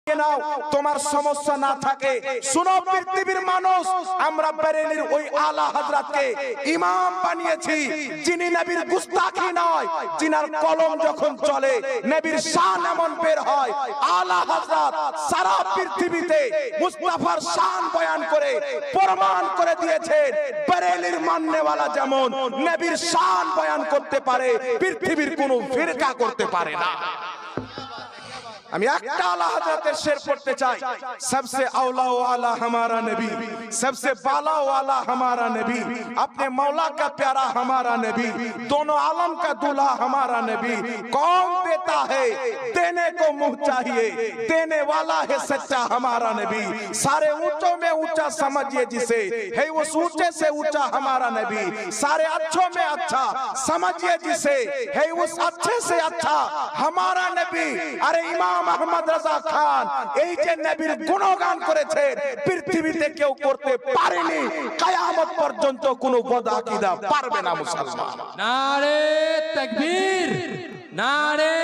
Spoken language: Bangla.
নাও, তোমার সমস্যা না থাকে। শুনো পৃথিবীর মানুষ, আমরা বেরেলির ওই আলা হযরতকে ইমাম বানিয়েছি, যিনি নবীর গুস্তাখি নয়, যিনার কলম যখন চলে নবীর শান এমন বের হয়। আলা হযরত সারা পৃথিবীতে মুস্তাফার শান বয়ান করে প্রমাণ করে দিয়েছেন, বেরেলির মাননেওয়ালা যেমন নবীর শান বয়ান করতে পারে, পৃথিবীর কোনো ফিরকা করতে পারে না। আমি একটা আলা হযরতের শের পড়তে চাই, सबसे औला वाला हमारा नबी, सबसे बाला वाला हमारा नबी, अपने मौला का प्यारा हमारा नबी, दोनों आलम का दूल्हा हमारा नबी। कौन देता है, देने को मुंह चाहिए, देने वाला है सच्चा हमारा नबी। सारे ऊंचों में ऊंचा समझिए जिसे, है उस ऊंचे से ऊंचा हमारा नबी। सारे अच्छों में अच्छा समझिए जिसे, है उस अच्छे से अच्छा हमारा नबी। अरे इमाम আহমদ রাজা খান এই যে নবীর গুণগান করেছেন, পৃথিবীতে কেউ করতে পারেনি, কিয়ামত পর্যন্ত কোনো বদআকিদা পারবে না মুসলমান। নারে তাকবীর, নারে